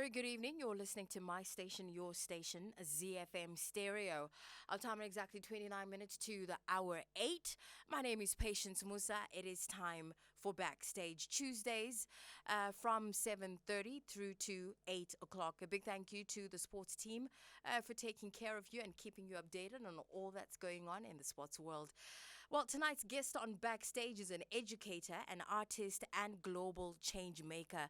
very good evening. You're listening to my station, your station, ZiFM Stereo. Our time is exactly 29 minutes to the hour 8. My name is Patience Musa. It is time for Backstage Tuesdays from 7:30 through to 8 o'clock. A big thank you to the sports team for taking care of you and keeping you updated on all that's going on in the sports world. Well, tonight's guest on Backstage is an educator, an artist, and global changemaker,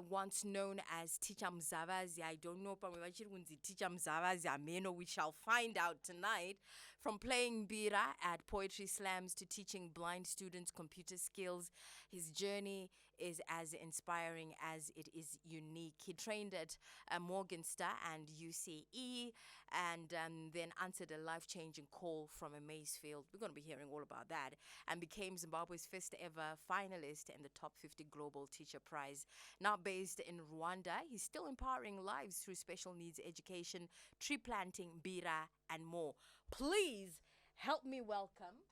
once known as Ticha Muzavazi. I don't know, but Ticha Muzavazi, we shall find out tonight. From playing mbira at poetry slams to teaching blind students computer skills, his journey is as inspiring as it is unique. He trained at Morgenster and UCE and then answered a life-changing call from a maize field. We're going to be hearing all about that, and became Zimbabwe's first ever finalist in the Top 50 Global Teacher Prize. Now based in Rwanda, he's still empowering lives through special needs education, tree planting, mbira, and more. Please help me welcome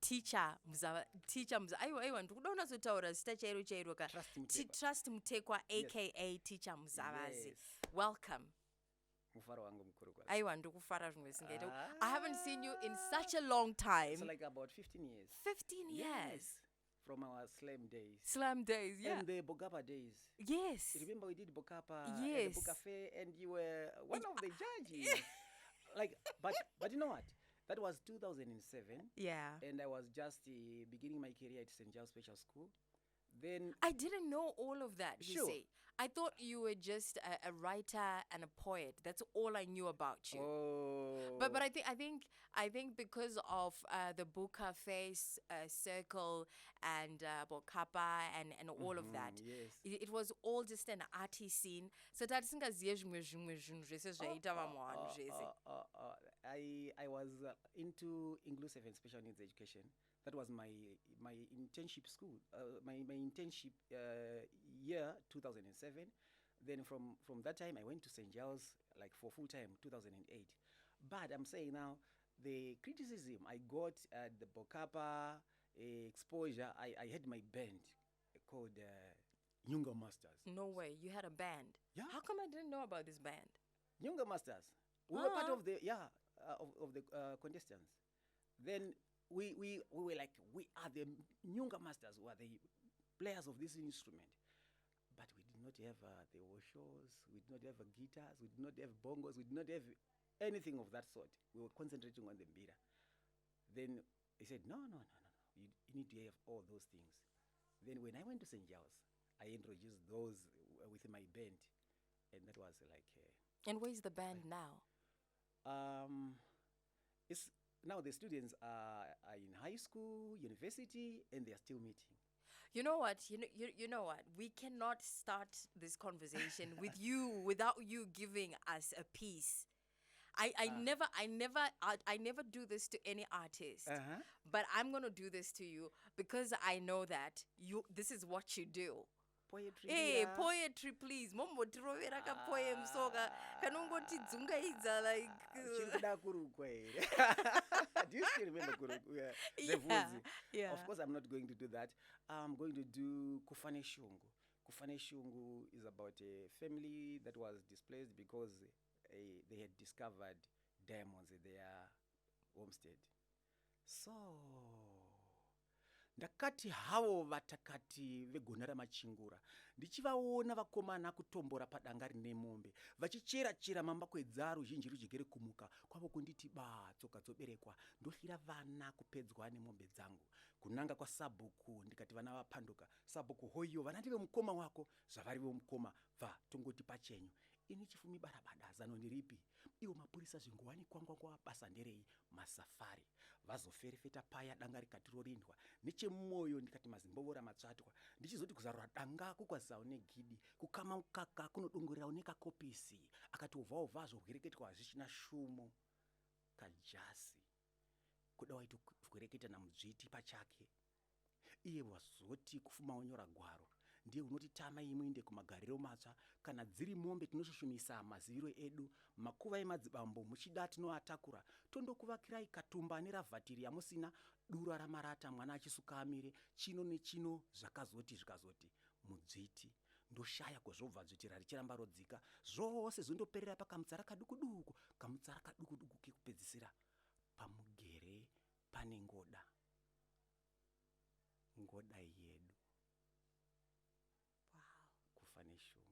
Ticha Muzavazi. Trust Mutekwa, aka Ticha Muzavazi. Yes. Welcome. I haven't seen you in such a long time. It's like about 15 years. 15 years. Yes. From our slam days. Slam days, yeah. And the Bokapa days. Yes. You remember we did Bokapa Yes. and the Boka Fair, and you were one of the judges. But you know what? That was 2007. Yeah. And I was just beginning my career at St. Giles Special School. Then I didn't know all of that, you Sure. see. I thought you were just a writer and a poet. That's all I knew about you. Oh. But I think because of the Buka Face circle and Bokapa and all of that, yes. it was all just an arty scene. So that's I was into inclusive and special needs education. That was my internship school, my internship year 2007. Then from that time I went to St. Giles like for full time 2008. But I'm saying now the criticism I got at the Bokapa exposure, I had my band called Nyunga Masters. No way. You had a band. Yeah. How come I didn't know about this band? Nyunga Masters. We were part of the of the contestants. Then we were like, we are the Nyunga Masters, who are the players of this instrument. But we did not have the washos, we did not have guitars, we did not have bongos, we did not have anything of that sort. We were concentrating on the mbira. Then he said, no. You need to have all those things. Then when I went to St. Giles, I introduced those with my band. And that was like... And where's the band now? It's now the students are in high school, university, and they are still meeting. You know what? You know what? We cannot start this conversation with you without you giving us a piece. I never do this to any artist, but I'm gonna do this to you because I know that this is what you do. Poetry. Hey, poetry, please. Mombo tirovera ka poem soga. Kanongoti dzungaidza like. Do you still remember Kurukwe? Yeah. Of course, I'm not going to do that. I'm going to do Kufane Shungu. Kufane Shungu is about a family that was displaced because they had discovered diamonds in their homestead. So ndakati havo vatakati vegona ramachingura ndichivaona vakomana kutombora padanga rine mombe vachichera mambakwedza ruzhinji rujigere kumuka kwavo kunditi tsoka dzoberekwa ndohlira vana kupedzwa nemombe dzangu kunanga kwa sabhuku ndikati vana vapanduka sabhuku hoyo vana ndive mukoma wako zvavari vomukoma tongoti pachenyu ini chifumi barabada zano ndiripi iwo mapurisa zvingowani kwangwa kwa basa nderei masafari vazoferefeta paya danga rikatirorindwa nechemwoyo ndikati mazimbovora matsvatwa ndichizoti kuzarura danga kukwazisawo negidi kukama mukaka kunodongorerawo nekakopisi akati ovhaovha zvokureketwa hazvichina shumo kajasi kuda waiti kureketa namudzviti pachake iye wazoti kufuma onyora gwaro ndiye unoti tama imwe inde kumagariro matsva kana dziri mombe tinoshoshomisa maziviro edu makuva emadzibambo muchida tinoatakura tondokuvakirai katumba neravhatiri yamusina dura ramarata mwana achisuka amire chino nechino zvakazoti mudzviti ndoshaya kwezvobva dzotira richiramba rodzika zvose zvondoperera pakamutsara kadukuduku kekupedzisira pamugere pane ngoda yedu. Wow. Kufa neshungu.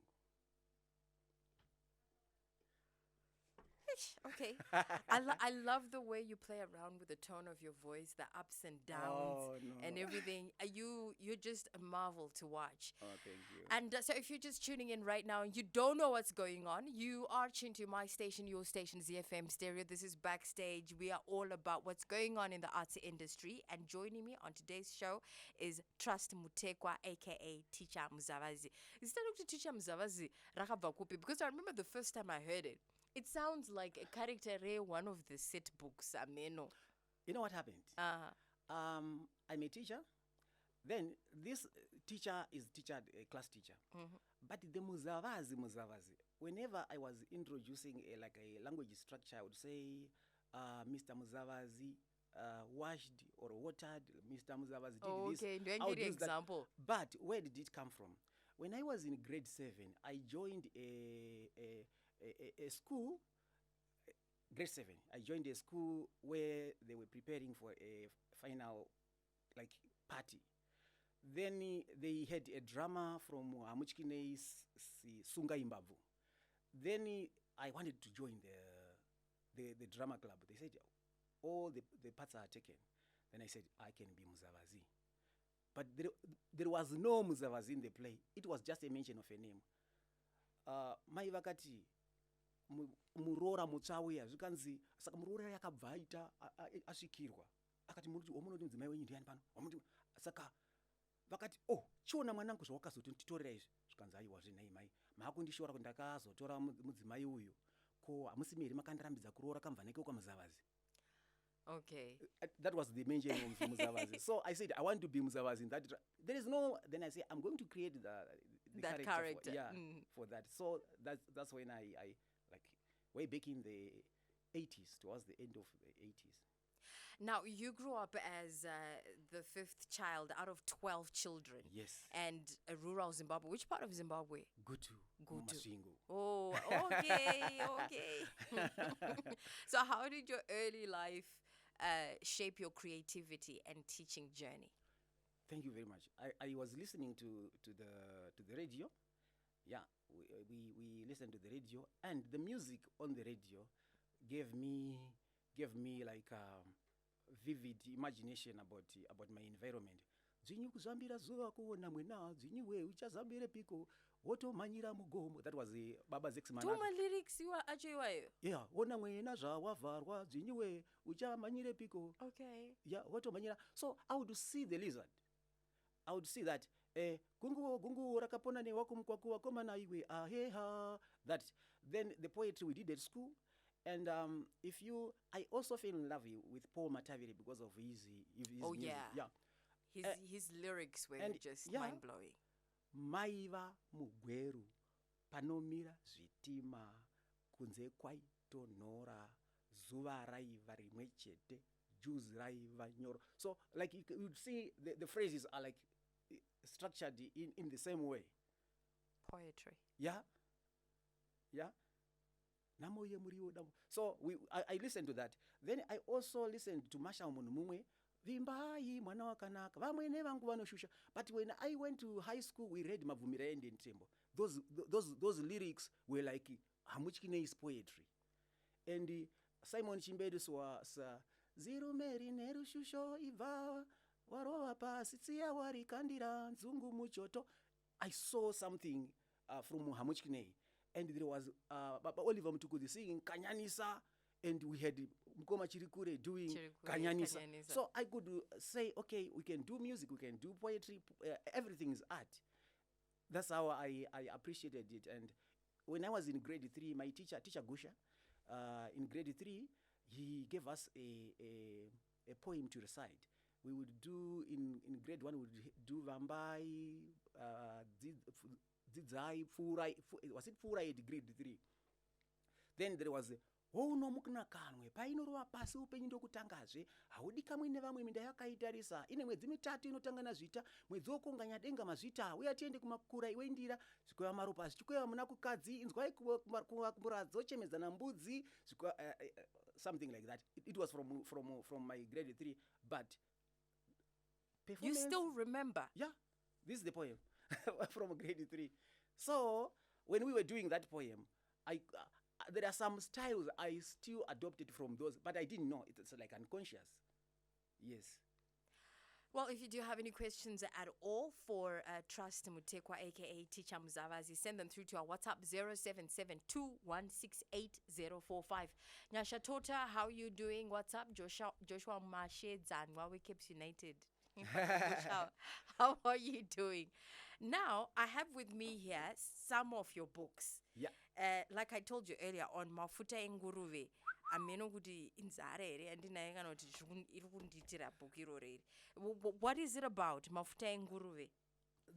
Okay. I love the way you play around with the tone of your voice, the ups and downs and everything. You're just a marvel to watch. Oh, thank you. And so if you're just tuning in right now and you don't know what's going on, you are tuned to my station, your station, ZiFM Stereo. This is Backstage. We are all about what's going on in the arts industry. And joining me on today's show is Trust Mutekwa, a.k.a. Ticha Muzavazi. Instead of Ticha Muzavazi, because I remember the first time I heard it, it sounds like a character in one of the set books. Ameno. You know what happened? I'm a teacher. Then this teacher is a class teacher. But the Muzavazi, whenever I was introducing a language structure, I would say, Mr. Muzavazi washed or watered. Mr. Muzavazi did this. Okay, do I need an example? But where did it come from? When I was in grade 7, I joined a school, grade 7. I joined a school where they were preparing for a final party. Then they had a drama from Hamuchkine's Sunga Zimbabwe. Then I wanted to join the drama club. They said all the parts are taken. Then I said I can be Muzavazi. But there was no Muzavazi in the play. It was just a mention of a name. Mai vakati murora mutsauya zvikanzi saka murora yakabva aita asvikirwa akati muri wamunoti mudzimai wenyu ndiani pano saka vakati chiona mwanangu zvawakazotitorera izvi zvikanzi aiwa zvinai mai makundishora kuti ndakazotora mudzimai uyu ko hamusi meri makandirambidza kuroora kamva neke kwaMuzavazi. Okay. That was the mention of Muzavazi. So I said I want to be Muzavazi. There is no. Then I say I'm going to create the character. For that. So that's when I way back in the 80s, towards the end of the 80s. Now, you grew up as the 5th child out of 12 children. Yes. And rural Zimbabwe. Which part of Zimbabwe? Gutu. Masvingo. Oh, okay. So how did your early life shape your creativity and teaching journey? Thank you very much. I was listening to the radio. Yeah, we listened to the radio, and the music on the radio gave me vivid imagination about my environment. Dzinyu kuzambira zuva kuona mwena dzinyiwe uchazambire piko wotomanyira mugomo. That was the Baba Zexman. Tuma lyrics you are actually. Yeah, ona mwena zvawavarwa dzinyiwe uchamanyire piko. Okay. Yeah, wotomanyira. So I would see the lizard. I would see that gungu rakapona ne wakumkwaku wakomana iwe aheha. That then the poetry we did at school. And I also fell in love with Paul Mataviri because of his music. Yeah. His lyrics were just mind-blowing. Maiva mugweru panomira zvitima kunze kwaitonhora zuva raiva rimwe chete juzi raiva nyoro. So like you would see the phrases are like structured in the same way. Poetry. Yeah. So I listened to that. Then I also listened to Masha Munumumwe. Vimbai mwana wakanaka vamwene vangu vanoshusha. But when I went to high school, we read Mavumira and Ntembo. Those lyrics were like Hamuchkine's poetry. And Simon Chimbedu was Ziru Meri Neru Shusho Iva Warova Pasitsia Wari Kandira Zungu Muchoto. I saw something from Hamuchkine. And there was Baba Oliver Mtukudi singing Kanyanisa, and we had Mkoma Chirikure doing Kanyanisa. So I could say, okay, we can do music, we can do poetry, everything is art. That's how I appreciated it. And when I was in grade 3, my teacher, Ticha Gusha, in grade 3, he gave us a poem to recite. We would do, in grade 1, we would do Vambai, Zidzai, Furai, was it Furai at grade 3? Then there was wounomukuna kanwe painorova pasi upenyu ndokutangazve haudi kamwe nevamwe minda yakaitarisa ine mwedzi mitatu inotanga nazvita mwedzi wokunganya denga mazvita uya tiende kumakura iwe ndira zvikweva maropa zvichikweva muna kukadzi inzwai kumuradzo chemedzana mbudzi something like that. It was from my grade 3, but you still remember? Yeah, this is the poem from grade 3. So when we were doing that poem, there are some styles I still adopted from those, but I didn't know. It's like unconscious. Yes. Well, if you do have any questions at all for Trust Mutekwa, aka Ticha Muzavazi, send them through to our WhatsApp 0772168045. Nyasha Tota, how you doing? What's up? Joshua Mashe Zanwa, we keeps united. How are you doing? Now, I have with me here some of your books. Yeah. Like I told you earlier on, Mafuta Nguruve. What is it about, Mafuta Nguruve?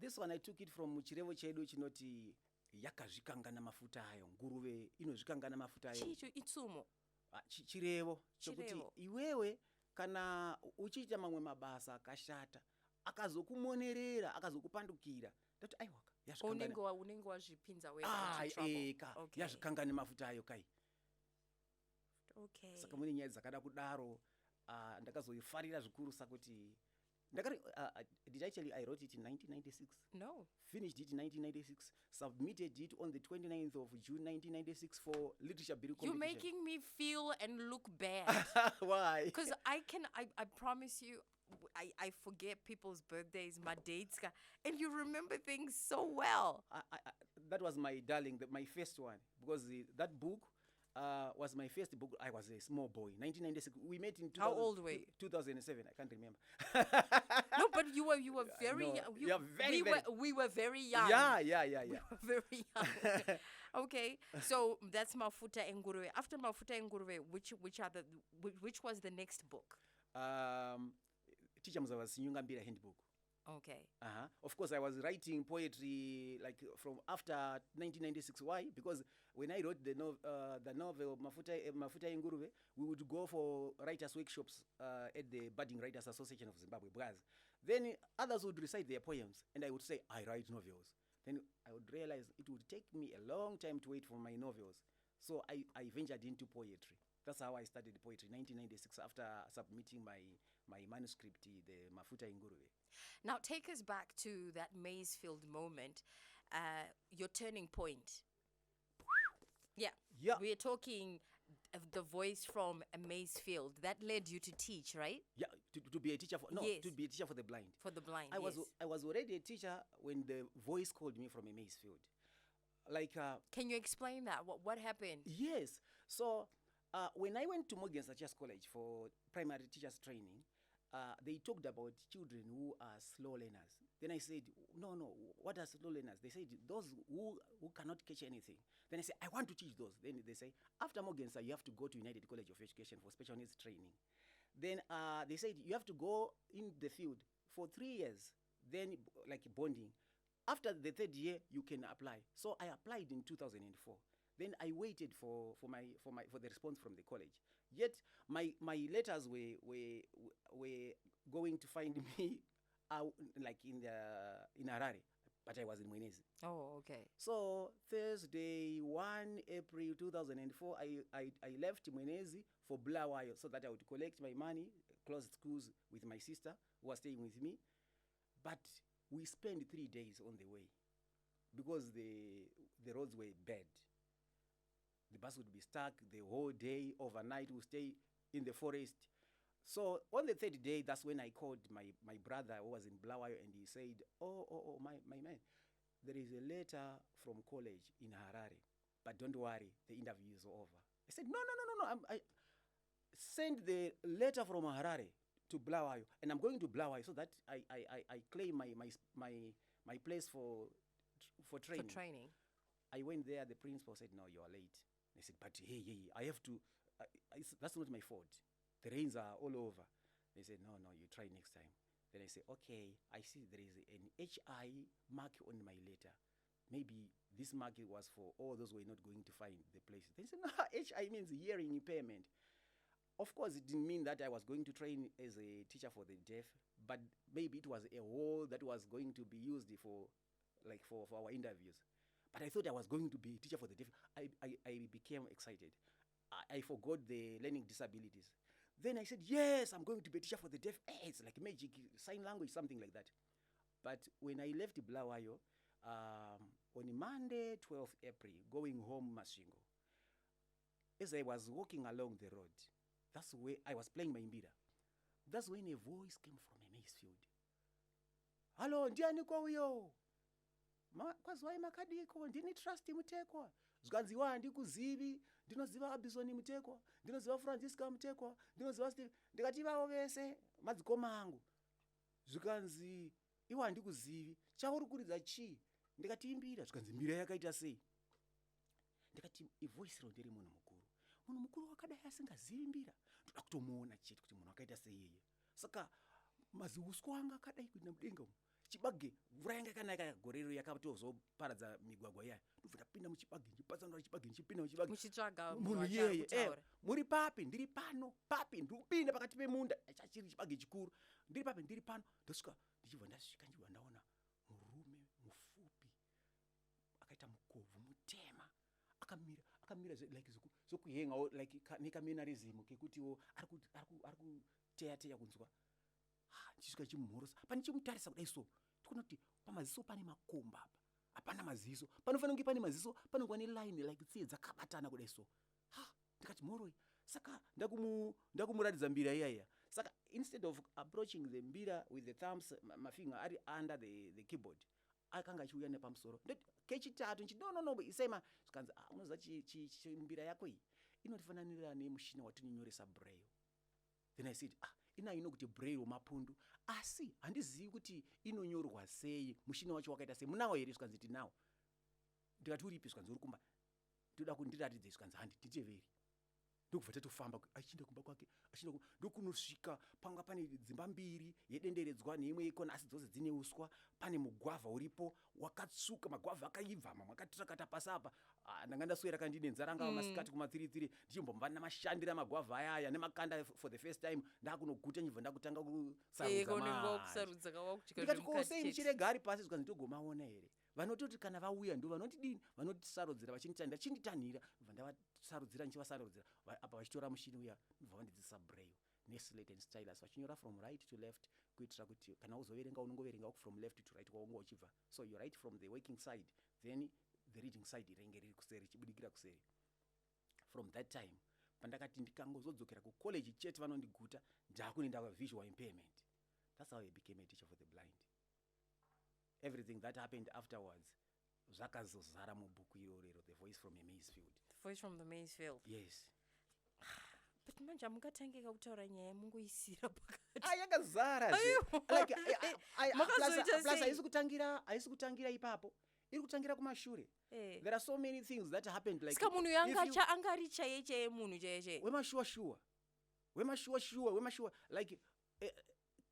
This one I took it from chirevo chedu chinoti yakazvikangana mafuta ayo. Nguruve inozvikangana mafuta ayo. Chicho itsumo. Chirevo chokuti iwewe kana uchiita mamwe mabasa akashata akazokumonerera akazokupandukira tati aiwaka yazvikangana unenge wazvipinza wewe yazvikangana mafuta ayo kai. Okay. Saka mune nyaya dzakada kudaro ndakazoifarira zvikuru sakuti I wrote it in 1996. No. Finished it in 1996. Submitted it on the 29th of June 1996 for literature bureau competition. You're making me feel and look bad. Why? Because I promise you, I forget people's birthdays, my dates, and you remember things so well. That was my darling, my first one, because that book was my first book. I was a small boy. 1996. We met in 2000, how old were you? 2007. I can't remember. No, but you were very young. We were very young. Yeah. We were very young. Okay, so that's Mafuta Nguruve. After Mafuta Nguruve, which was the next book? Ticha Muzavazi mbira handbook. Okay. Of course, I was writing poetry like from after 1996. Why? Because when I wrote the novel Mafuta Nguruve, we would go for writers' workshops at the Budding Writers Association of Zimbabwe, Braz. Then others would recite their poems, and I would say, I write novels. Then I would realize it would take me a long time to wait for my novels. So I ventured into poetry. That's how I started poetry, 1996, after submitting my manuscript, the Mafuta Nguruve. Now, take us back to that maize field moment, your turning point. Yeah. We're talking of the voice from a maize field. That led you to teach, right? Yeah, to be a teacher yes. To be a teacher for the blind. For the blind, I was already a teacher when the voice called me from a maize field. Like, can you explain that? What happened? Yes. So, when I went to Morgenster College for primary teachers training, they talked about children who are slow learners. Then I said, no, what are slow learners? They said, those who cannot catch anything. Then I said, I want to teach those. Then they say, after Morgenster, you have to go to United College of Education for special needs training. Then they said, you have to go in the field for 3 years, then like bonding. After the third year, you can apply. So I applied in 2004. Then I waited for the response from the college. Yet my letters were going to find me like in Harare, but I was in Mwenezi. Oh, okay. So Thursday, 1 April 2004, I left Mwenezi for Bulawayo so that I would collect my money, close schools with my sister who was staying with me. But we spent 3 days on the way because the roads were bad. The bus would be stuck the whole day, overnight, we stay in the forest. So on the third day, that's when I called my brother who was in Bulawayo, and he said, oh, my man, there is a letter from college in Harare, but don't worry, the interview is over. I said, no, I send the letter from Harare to Bulawayo, and I'm going to Bulawayo so that I claim my place for training. For training. I went there, the principal said, no, you are late. I said, but hey, I have to, that's not my fault. The rains are all over. They said, no, you try next time. Then I said, okay, I see there is an HI mark on my letter. Maybe This mark was for all those who were not going to find the place. They said, no, HI means hearing impairment. Of course, it didn't mean that I was going to train as a teacher for the deaf, but maybe it was a role that was going to be used for our interviews. But I thought I was going to be a teacher for the deaf. I became excited. I forgot the learning disabilities. Then I said, yes, I'm going to be a teacher for the deaf. It's like magic, sign language, something like that. But when I left Bulawayo, on Monday, 12th April, going home Mashingo, as I was walking along the road, that's where I was playing my mbira. That's when a voice came from a maize field. Hello, ndiani kwa uyo? Kwazwai makadiko, ndini Trust Mutekwa. Zganziwa ndikuzivi, ndinoziva Abizoni Mutekwa, ndinoziva Francisca Mutekwa, ndinoziva Steve. Ndikati vavo vese madzikoma angu. Zganzi iwa ndikuzivi, chauri kuridza chi? Ndikati imbira, zganzi mbira yakaita sei? Ndikati ivoice ro ndiri munhu mukuru. Munhu mukuru wakadai asingazivi mbira. Ndoda kutomuona chete kuti munhu wakaita sei. Saka maziuswa anga akadai kuenda mudenga umu. Chibage mvura yanga yakanaka yakagorero yakatozoparadza migwagwa iya. Ndobva ndapinda muchibage ndipatsanura chibage ndichipinda muchibage. Muchitsvaga munhu iyeye muri papi ndiri pano papi ndikupinda pakati pemunda chachiri chibage chikuru ndiri papi ndiri pano ndosvika ndichibva ndasvika ndibva ndaona murume mufupi akaita mukobvu mutema akamira like zokuhenga like nekamenarism kekutiwo ari kuteya kunzwa ndisvika chimhorosa pane chimutarisa kudai so tikuona kuti pamaziso pane makomba apa hapana maziso panofanira kunge pane maziso panongwa neline like tsiye dzakabatana kudai so ndikati mhoroi saka ndakumuratidza mbira iyaiya saka instead of approaching the mbira with the thumbs mafinger ari under the keyboard akanga achiuya nepamusoro kechitatu nchi no isema zvikanzi unoziva mbira yako iyi inotifananira nemushina watinonyoresa braille. Then I said ino kuti braille wemapundu asi handizivi kuti inonyorwa sei mushina wacho wakaita sei munawo here zvikanzi tinawo ndikati uripi zvikanzi uri kumba ndoda kundiratidze zvikanzi handi nditeveri ndokubva tatofamba achienda kumba kwake ndokunosvika panga pane dzimba mbiri yedenderedzwa neimwe ikona asi dzose dzine uswa pane mugwavha uripo wakatsvuka magwavha akaibva mamwe akatirakata pasi apa ndanga ndaswera kandi nenzara anga masikati kuma3 ndichimbomba namashandira magwavha ayaya nemakanda for the first time ndakunoguta ndibva ndakutanga kusarudza ndikati kosei muchirega ari pasi zvikanzi ndogomaona here vanototi kana vauya ndo vanotidini vanotisarudzira vachinditanhira chinditanhira bva ndavasarudzira ndichivasarudzira apa vachitora mushini uya bva vandidzisa braille neslate and stylus vachinyora from right to left kuitira kuti kana uzoverenga unongoverenga from left to right kwaunga uchibva so you write from the working side then the reading side irenge riri kuseri chibudikira kuseri. From that time pandakati ndikangozodzokera kucollege chete vanondiguta ndakunenda visual impairment. That's how I became a teacher for the blind. Everything that happened afterwards zvakazozara mubhuku irorero the voice from a maize field. The voice from the maize field. Yes. But manje mukatangika kutaura nyaya yemungoisira pakati. Yakazara like plus haisi kutangira ipapo iri kutangira kumashure. There are so many things that happened like sika munhu yanga angari chaye munhu chaye wemashuwa like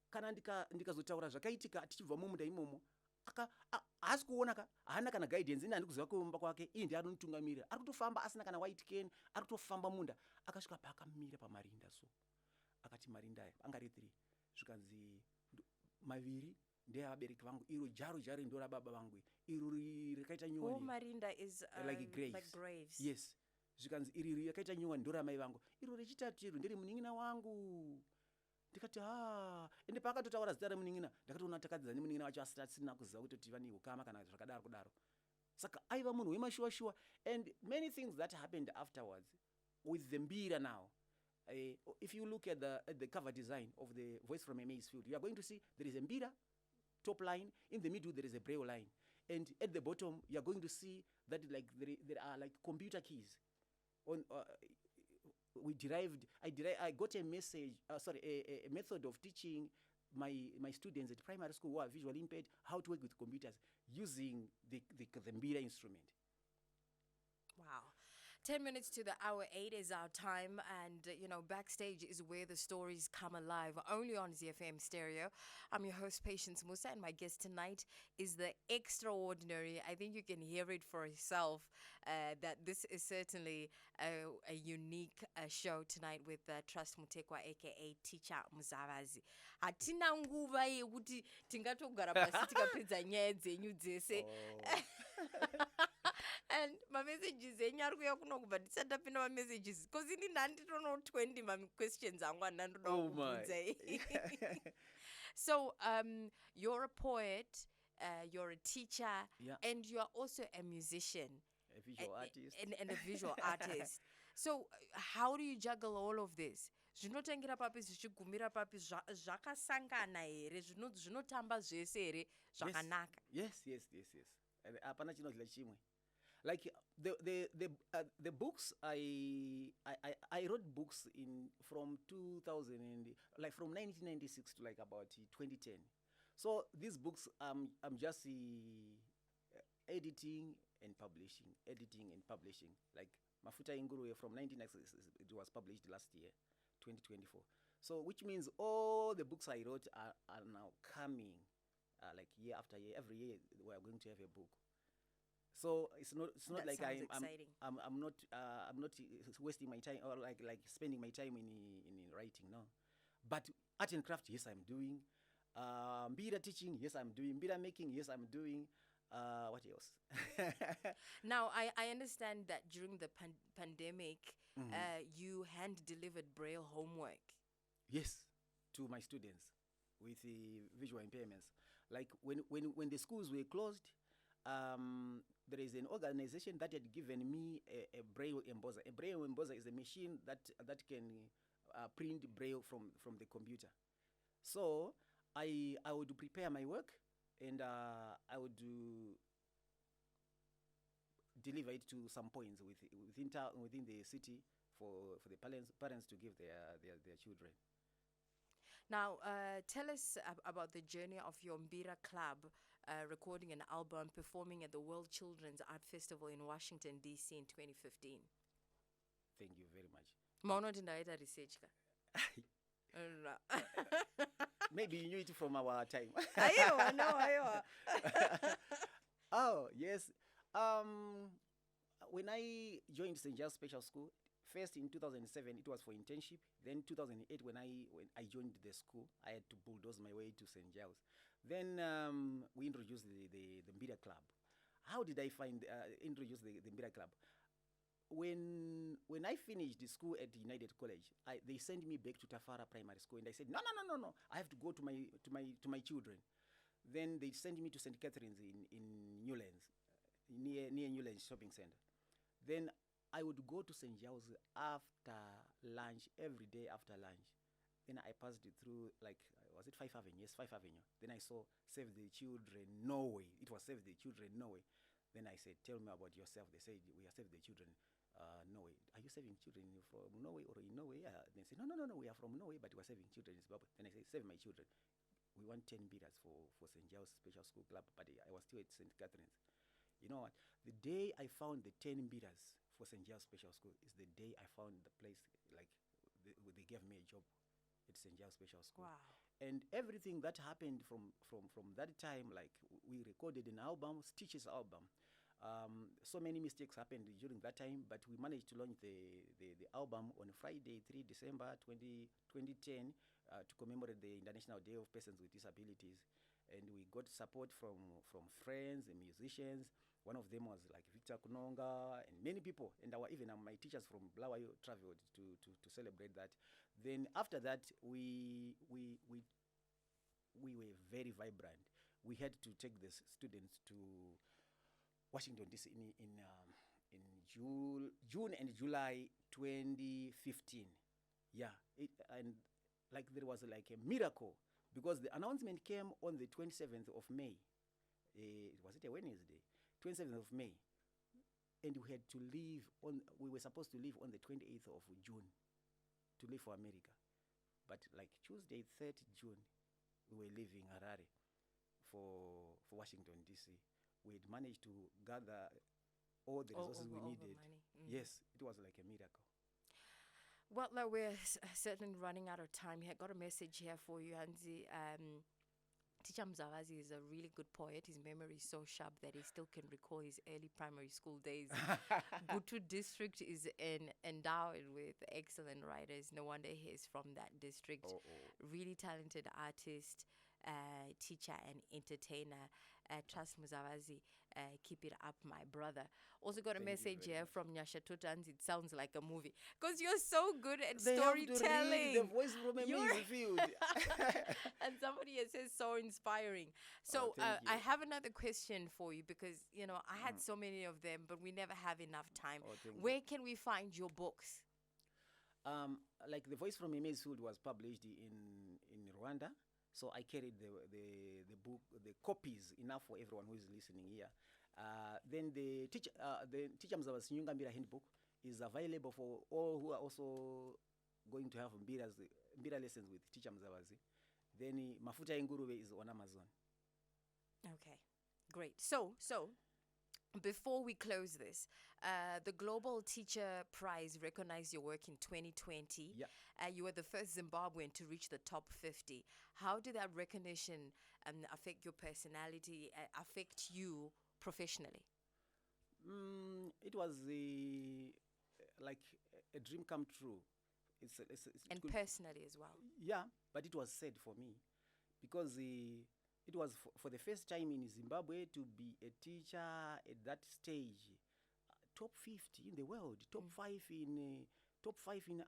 kana ndikazotaura zvakaitika tichibva mumunda imomo haasi kuona haana kana guidance ine handikuziva kuomba kwake iye ndiye anonitungamirira ari kutofamba asina kana white cane ari kutofamba munda akasvika paakamira pamarinda so akati marinda aya anga ari 3 zvikanzi maviri ndeavabereki vangu iro jaro ndo rababa vangu iro rakaita nyuwani marinda is like graves. Yes zvikanzi iri rakaita nyuwani ndo ramai vangu iro rechitatu iro ndere munin'ina wangu ndikati ende paakatotaura zita remunin'ina ndakatoona takadzidza nemunin'ina wacho asi tasina kuziva kuti vane ukama kana zvakadaro kudaro saka aiva munhu wemashuwa and many things that happened afterwards with the mbira now. If you look at the cover design of the voice from a maize field, you are going to see there is a mbira top line, in the middle there is a braille line, and at the bottom you are going to see that like there are like computer keys on I got a message a method of teaching my students at primary school who are visually impaired how to work with computers using the mbira instrument. Wow. 10 minutes to the hour 8 is our time, and Backstage is where the stories come alive, only on ZiFM Stereo. I'm your host, Patience Musa, and my guest tonight is the extraordinary. I think you can hear it for yourself that this is certainly a unique show tonight with Trust Mutekwa, aka Ticha Muzavazi. Hatina nguva yekuti tingatogara pasi tikapedza nyaya dzenyu dzese. And my messages enyari kuya kunokubva ndisatapinda ma messages because ini ndanditono 20 ma questions angu andandoda kubvunza. So you're a poet, you're a teacher, and you're also a musician, a visual artist, and a visual artist. So how do you juggle all of this? Zvinotangira papi zvichigumira papi zvakasangana here zvinotamba zvese here zvakanaka? Yes. Apana chinodla chimwe. Like the books I wrote books from 2000 and from 1996 to about 2010. So these books I'm just editing and publishing. Like Mafuta Ingurube from 1996, it was published last year, 2024. So which means all the books I wrote are now coming like year after year. Every year we are going to have a book. So it's not that like I'm not wasting my time or like spending my time in writing, no. But art and craft, yes, I'm doing. Mbira teaching, yes, I'm doing. Mbira making, yes, I'm doing. What else? Now I understand that during the pandemic, you hand delivered Braille homework. Yes, to my students with the visual impairments. Like when the schools were closed. There is an organization that had given me a Braille embosser. A Braille embosser is a machine that can print Braille from the computer. So I would prepare my work and I would deliver it to some points within the city for the parents to give their children. Now, tell us about the journey of your Mbira club. Recording an album, performing at the World Children's Art Festival in Washington, D.C. in 2015. Thank you very much. Maunoti research. Maybe you knew it from our time. Ayo. Oh, yes. When I joined St. Giles Special School, first in 2007, it was for internship. Then 2008, when I joined the school, I had to bulldoze my way to St. Giles. Then we introduced the Mbira Club. How did I introduce the Mbira Club? When I finished the school at United College, they sent me back to Tafara Primary School, and I said, no, I have to go to my children. Then they sent me to St. Catherine's in Newlands, near Newlands Shopping Center. Then I would go to St. Giles after lunch, every day after lunch. Then I passed it through, was it 5 Avenue? Yes, 5 Avenue. Then I saw Save the Children Norway. It was Save the Children Norway. Then I said, tell me about yourself. They said, we are Save the Children Norway. Are you saving children from Norway or in Norway? They said, no, we are from Norway, but we are saving children in Zimbabwe. Then I said, save my children. We want 10 bidders for St. Giles Special School Club, but I was still at St. Catherine's. You know what? The day I found the 10 bidders for St. Giles Special School is the day I found the place, they gave me a job at St. Giles Special School. Wow. And everything that happened from that time, we recorded an album, Stitches album. So many mistakes happened during that time, but we managed to launch the album on Friday, 3 December 2010, to commemorate the International Day of Persons with Disabilities. And we got support from friends and musicians. One of them was Victor Kunonga and many people. And even my teachers from Blawayo traveled to celebrate that. Then after that, we were very vibrant. We had to take the students to Washington D.C. in June and July 2015. Yeah, and there was a miracle because the announcement came on the 27th of May. Was it a Wednesday? 27th of May, and we had to leave we were supposed to leave on the 28th of June to leave for America, but Tuesday 3rd June we were leaving Harare for Washington D.C. We had managed to gather all the resources we All the needed. money. Yes, it was like a miracle. Well, no, we're certainly running out of time here. Got a message here for you, Hansi. Ticha Muzavazi is a really good poet. His memory is so sharp that he still can recall his early primary school days. Gutu district is endowed with excellent writers. No wonder he is from that district. Really talented artist, teacher and entertainer. Trust Mutekwa. Keep it up, my brother. Also got a Thank you message very here much. from Nyasha Tutans. It sounds like a movie. Because you're so good at They have to read storytelling. the voice from a You're- maize field. And somebody has said so inspiring. So thank I you. have another question for you because, I had so many of them, but we never have enough time. Thank you. Where can we find your books? Like the voice from a maize field was published in Rwanda, so I carried the book, the copies enough for everyone who is listening here. Then the Ticha Muzavazi mbira handbook is available for all who are also going to have mbira lessons with Ticha Muzavazi. Then Mafuta Nguruwe is on Amazon. Okay, great. So before we close this, the Global Teacher Prize recognized your work in 2020. Yeah. You were the first Zimbabwean to reach the top 50. How did that recognition affect your personality, affect you professionally? It was like a dream come true. And good. personally as well. Yeah, but it was sad for me because it was for the first time in Zimbabwe to be a teacher at that stage, top 50 in the world, top 5 in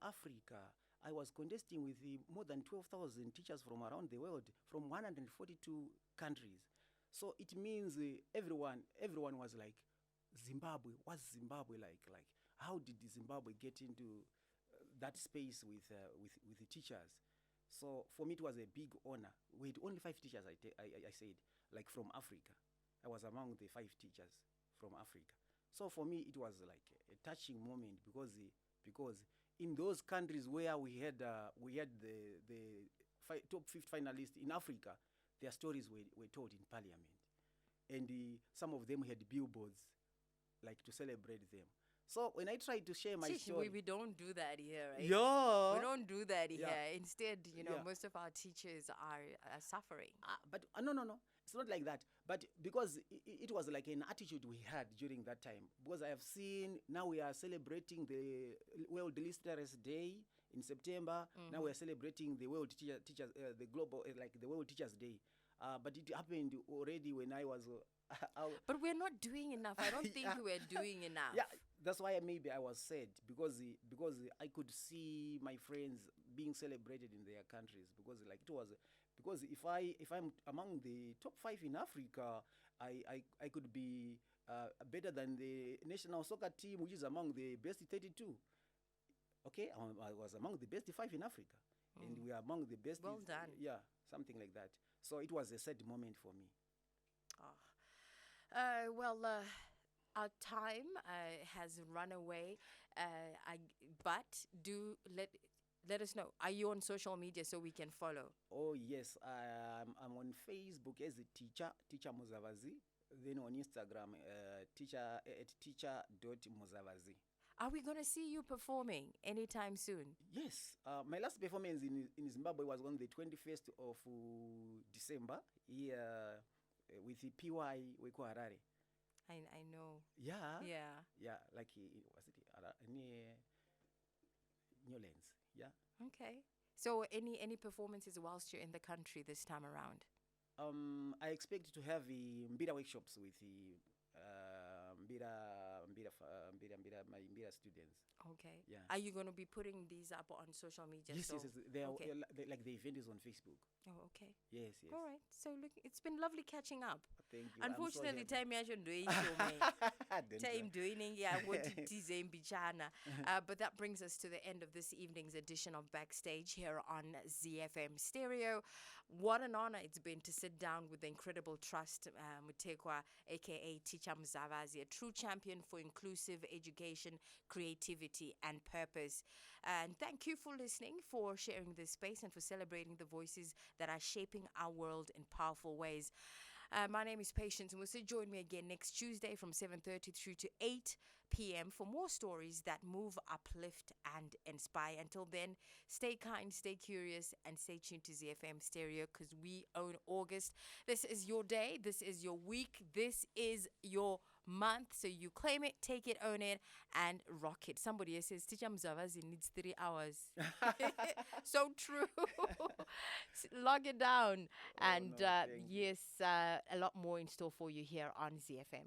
Africa. I was contesting with more than 12,000 teachers from around the world, from 142 countries. So it means everyone was like, Zimbabwe, what's Zimbabwe like? Like, how did Zimbabwe get into that space with the teachers? So for me, it was a big honor. We had only 5 teachers, I said, like from Africa. I was among the 5 teachers from Africa. So for me, it was like a touching moment because in those countries where we had the top 50 finalists in Africa, their stories were told in parliament. And some of them had billboards, like to celebrate them. So when I tried to share my story... We don't do that here, right? Yeah. We don't do that here. Yeah. Instead, Yeah. most of our teachers are suffering. But no. It's not like that. But because it was like an attitude we had during that time. Because I have seen, now we are celebrating the World Listeners Day in September. Now we are celebrating the World Teachers, the global, like the World Teachers Day. But it happened already when I was... But we're not doing enough. I don't think we're doing enough. Yeah, that's why maybe I was sad because I could see my friends being celebrated in their countries because if I'm among the top 5 in Africa, I could be better than the national soccer team, which is among the best 32. Okay, I was among the best 5 in Africa, and we are among the best. Well done. Yeah, something like that. So it was a sad moment for me. Our time has run away, but do let us know. Are you on social media so we can follow? Oh yes, I'm on Facebook as Ticha Muzavazi. Then on Instagram, teacher.muzavazi. Are we going to see you performing anytime soon? Yes, my last performance in Zimbabwe was on the 21st of December here with the PY Weko Harare. I know. Yeah. Yeah. Like was it near Newlands? Yeah. Okay. So any performances whilst you're in the country this time around? I expect to have mbira workshops with the my mbira students. Okay. Yeah. Are you going to be putting these up on social media? Yes. They are okay. like the event is on Facebook. Oh, okay. Yes. All right. So look, it's been lovely catching up. Thank you. Unfortunately, time yasho doing time doing but that brings us to the end of this evening's edition of Backstage here on ZiFM Stereo. What an honor it's been to sit down with the incredible Trust Mutekwa, aka Ticha Muzavazi, a true champion for inclusive education, creativity, and purpose. And thank you for listening, for sharing this space, and for celebrating the voices that are shaping our world in powerful ways. My name is Patience Musa. Join me again next Tuesday from 7:30 through to 8 p.m. for more stories that move, uplift, and inspire. Until then, stay kind, stay curious, and stay tuned to ZiFM Stereo because we own August. This is your day. This is your week. This is your month. So you claim it, take it, own it, and rock it. Somebody else says Ticha Muzavazi needs 3 hours. So true. Log it down. And no, thank you. yes, a lot more in store for you here on ZiFM.